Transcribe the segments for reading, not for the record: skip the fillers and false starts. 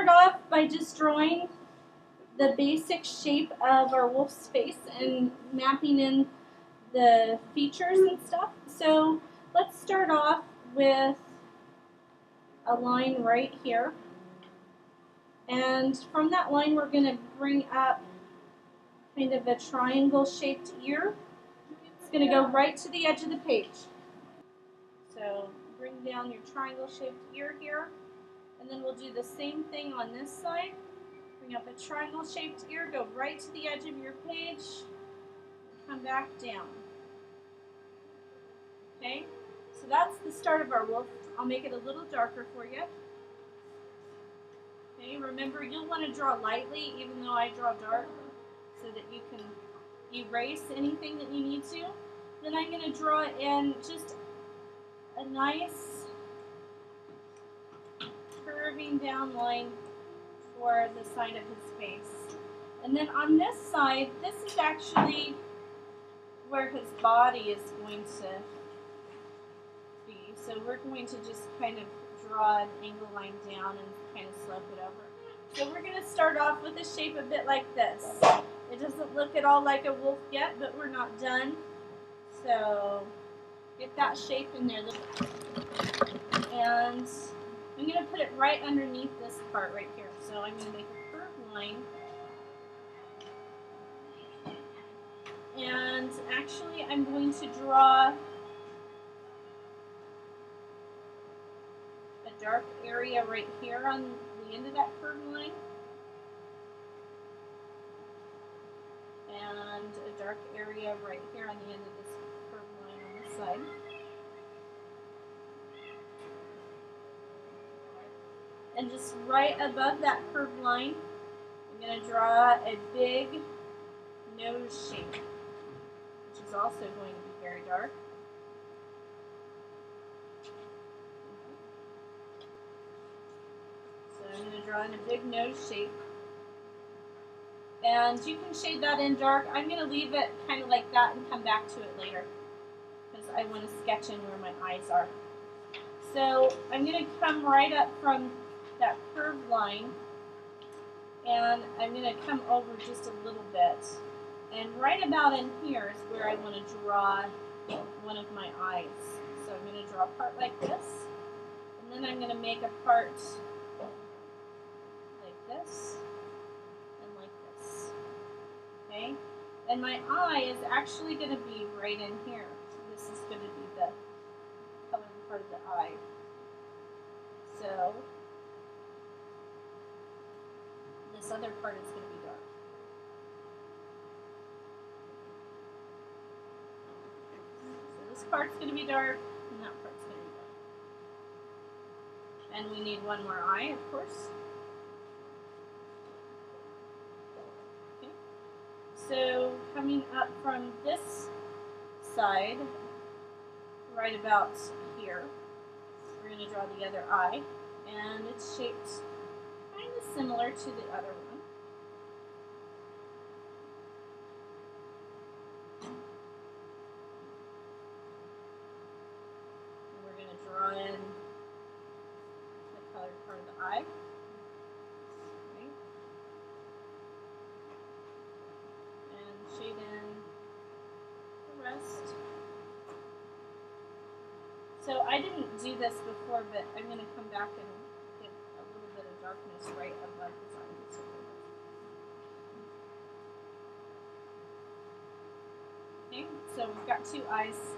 start off by just drawing the basic shape of our wolf's face and mapping in the features and stuff. So let's start off with a line right here. And from that line we're going to bring up kind of a triangle shaped ear. It's going to go right to the edge of the page. So bring down your triangle shaped ear here. And then we'll do the same thing on this side. Bring up a triangle shaped ear, go right to the edge of your page, come back down. Okay, so that's the start of our wolf. I'll make it a little darker for you. Okay, remember you'll want to draw lightly even though I draw dark so that you can erase anything that you need to. Then I'm going to draw in just a nice curving down line for the side of his face. And then on this side, this is actually where his body is going to be. So we're going to just kind of draw an angle line down and kind of slope it over. So we're going to start off with a shape a bit like this. It doesn't look at all like a wolf yet, but we're not done. So get that shape in there. And I'm going to put it right underneath this part right here. So I'm going to make a curved line. And actually I'm going to draw a dark area right here on the end of that curved line. And a dark area right here on the end of this curved line on this side. And just right above that curved line, I'm going to draw a big nose shape, which is also going to be very dark. So I'm going to draw in a big nose shape. And you can shade that in dark. I'm going to leave it kind of like that and come back to it later because I want to sketch in where my eyes are. So I'm going to come right up from that curved line, and I'm going to come over just a little bit, and right about in here is where I want to draw one of my eyes. So I'm going to draw a part like this, and then I'm going to make a part like this and like this. Okay, and my eye is actually going to be right in here. So this is going to be the colored part of the eye. So this other part is going to be dark. So this part's going to be dark, and that part's going to be dark. And we need one more eye, of course. Okay. So coming up from this side, right about here, we're going to draw the other eye, and it's shaped kind of similar to the other one. And we're going to draw in the colored part of the eye. Okay. And shade in the rest. So I didn't do this before, but I'm going to come back and give a little bit of darkness right above his eyes. Okay, so we've got two eyes.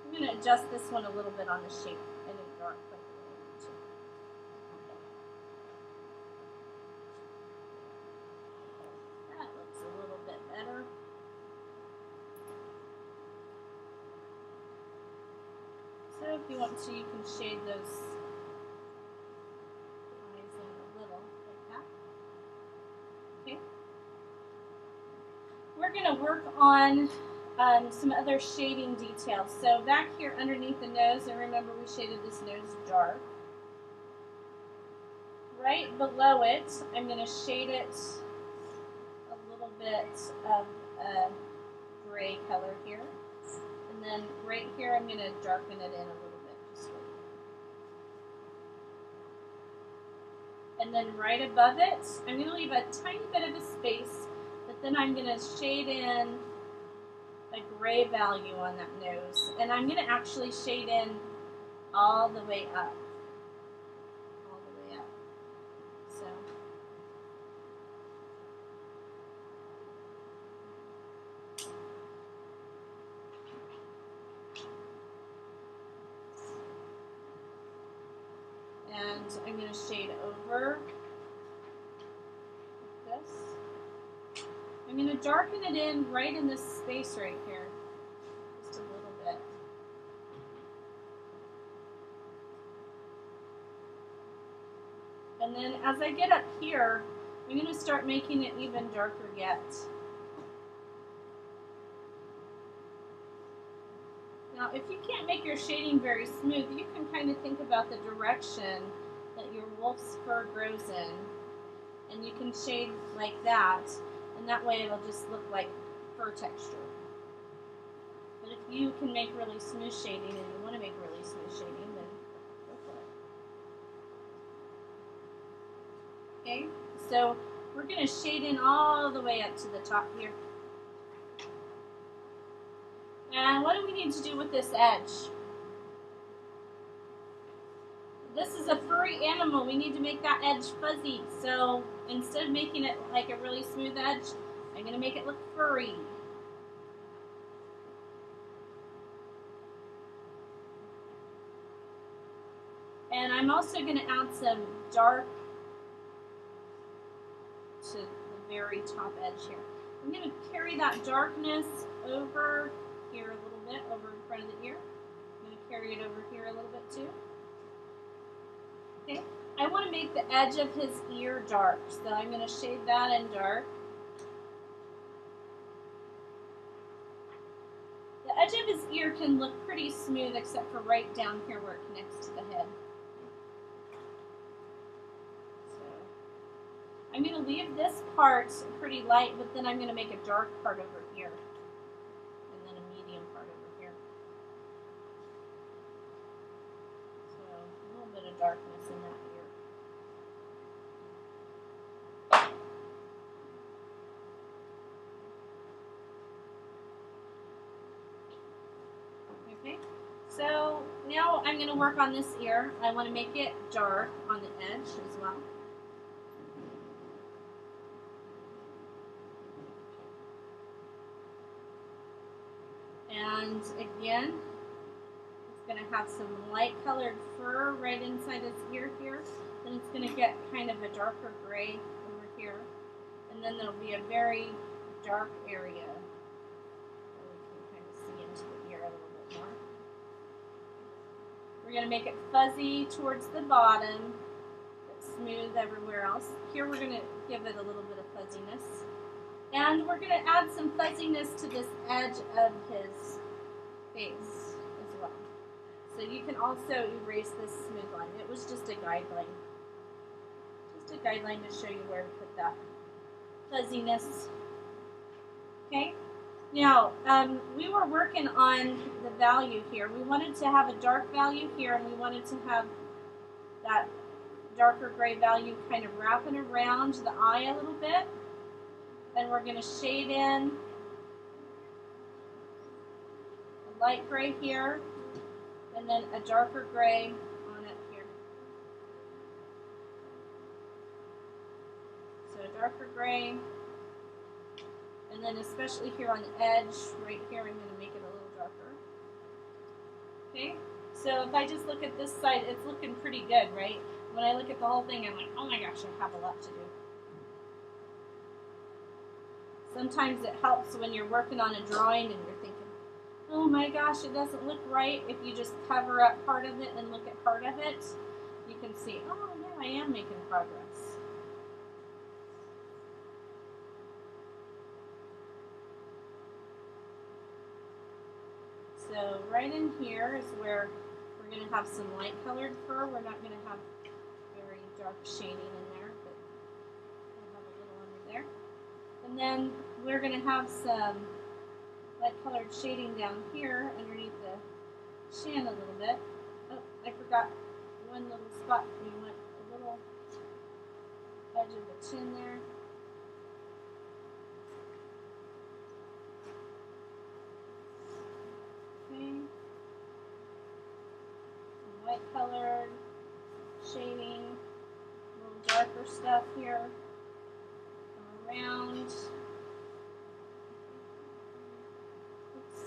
I'm going to adjust this one a little bit on the shape. I didn't draw it quite the way I need to. That looks a little bit better. So if you want to, you can shade those eyes in a little, like that. Okay. We're going to work on some other shading details. So back here underneath the nose, and remember we shaded this nose dark. Right below it, I'm going to shade it a little bit of a gray color here. And then right here, I'm going to darken it in a little bit. Just right And then right above it, I'm going to leave a tiny bit of a space, but then I'm going to shade in a gray value on that nose. And I'm going to actually shade in all the way up. All the way up. So. And I'm going to shade over this. I'm going to darken it in right in this space right here, just a little bit. And then as I get up here, I'm going to start making it even darker yet. Now, if you can't make your shading very smooth, you can kind of think about the direction that your wolf's fur grows in. And you can shade like that, and that way it'll just look like fur texture. But if you can make really smooth shading, and you want to make really smooth shading, then go for it. Okay, so we're going to shade in all the way up to the top here. And what do we need to do with this edge? This is a furry animal. We need to make that edge fuzzy. So instead of making it like a really smooth edge, I'm going to make it look furry. And I'm also going to add some dark to the very top edge here. I'm going to carry that darkness over here a little bit, over in front of the ear. I'm going to carry it over here a little bit too. Okay, I want to make the edge of his ear dark, so I'm going to shade that in dark. The edge of his ear can look pretty smooth except for right down here where it connects to the head. So I'm going to leave this part pretty light, but then I'm going to make a dark part over here. And then a medium part over here. So a little bit of darkness in that ear. Okay, so now I'm going to work on this ear. I want to make it dark on the edge as well. And again, it's going to have some light colored fur right inside its ear here. Then it's going to get kind of a darker gray over here. And then there'll be a very dark area where we can kind of see into the ear a little bit more. We're going to make it fuzzy towards the bottom, but smooth everywhere else. Here we're going to give it a little bit of fuzziness. And we're going to add some fuzziness to this edge of his face as well. So you can also erase this smooth line. It was just a guideline. Just a guideline to show you where to put that fuzziness. Okay? Now, we were working on the value here. We wanted to have a dark value here, and we wanted to have that darker gray value kind of wrapping around the eye a little bit. And we're going to shade in a light gray here, and then a darker gray on it here. So a darker gray, and then especially here on the edge, right here, I'm going to make it a little darker. Okay, so if I just look at this side, it's looking pretty good, right? When I look at the whole thing, I'm like, oh my gosh, I have a lot to do. Sometimes it helps when you're working on a drawing and you're thinking, oh my gosh, it doesn't look right. If you just cover up part of it and look at part of it, you can see, oh yeah, I am making progress. So right in here is where we're going to have some light colored fur. We're not going to have very dark shading in there, but we'll have a little under there. And then we're going to have some light colored shading down here underneath the chin a little bit. Oh, I forgot one little spot. We want a little edge of the chin there. Okay. Some white colored shading, a little darker stuff here. Come around. Oops.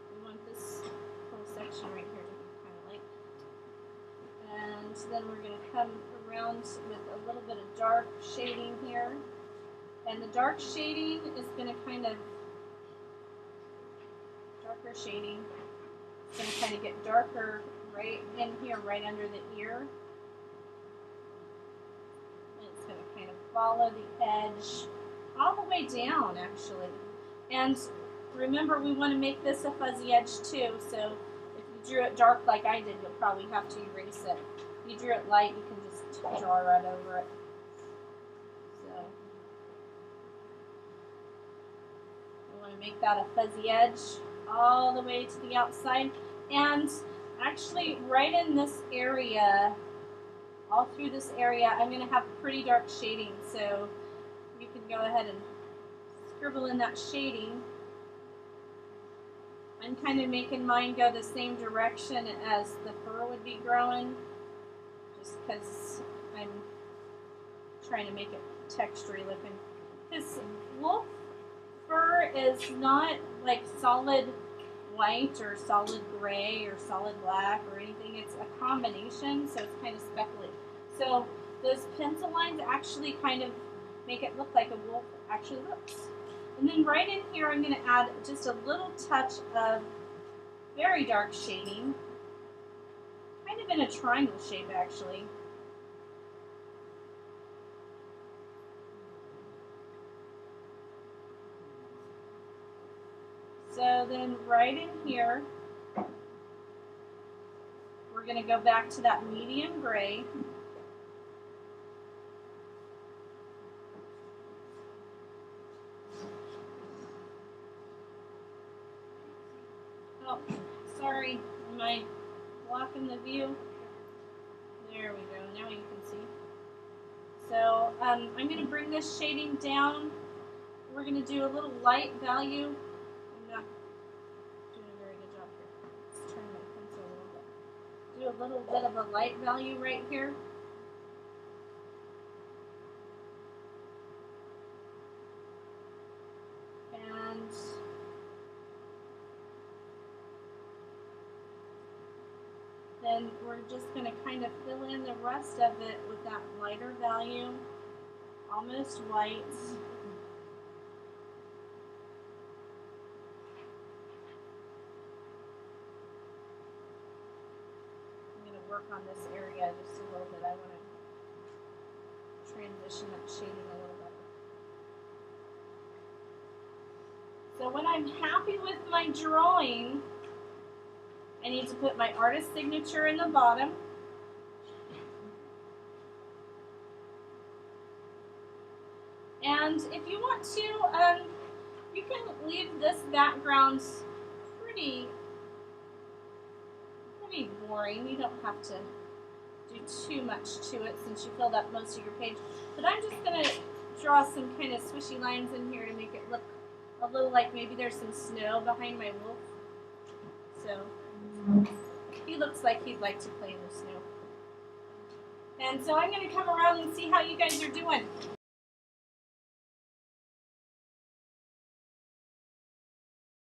We want this whole section right here to be kind of light. And then we're going to come around with a little bit of dark shading here. And the dark shading is going to kind of, darker shading, it's going to kind of get darker right in here, right under the ear. And it's going to kind of follow the edge all the way down, actually. And remember, we want to make this a fuzzy edge too, so if you drew it dark like I did, you'll probably have to erase it. If you drew it light, you can just draw right over it. So we want to make that a fuzzy edge all the way to the outside. And actually, right in this area, all through this area, I'm going to have pretty dark shading, so you can go ahead and scribble in that shading. I'm kind of making mine go the same direction as the fur would be growing, just because I'm trying to make it textury looking. This wolf fur is not like solid white or solid gray or solid black or anything. It's a combination, so it's kind of speckly. So those pencil lines actually kind of make it look like a wolf actually looks. And then right in here, I'm going to add just a little touch of very dark shading, kind of in a triangle shape, actually. So then right in here, we're going to go back to that medium gray. Oh, sorry, am I blocking the view? There we go, now you can see. So I'm going to bring this shading down. We're going to do a little light value. I'm not doing a very good job here. Let's turn my pencil a little bit. Do a little bit of a light value right here. And then we're just going to kind of fill in the rest of it with that lighter value, almost white. I'm going to work on this area just a little bit. I want to transition that shading a little better. So when I'm happy with my drawing, I need to put my artist signature in the bottom. And if you want to, you can leave this background pretty boring. You don't have to do too much to it since you filled up most of your page. But I'm just going to draw some kind of swishy lines in here to make it look a little like maybe there's some snow behind my wolf. So he looks like he'd like to play in the snow. And so I'm going to come around and see how you guys are doing.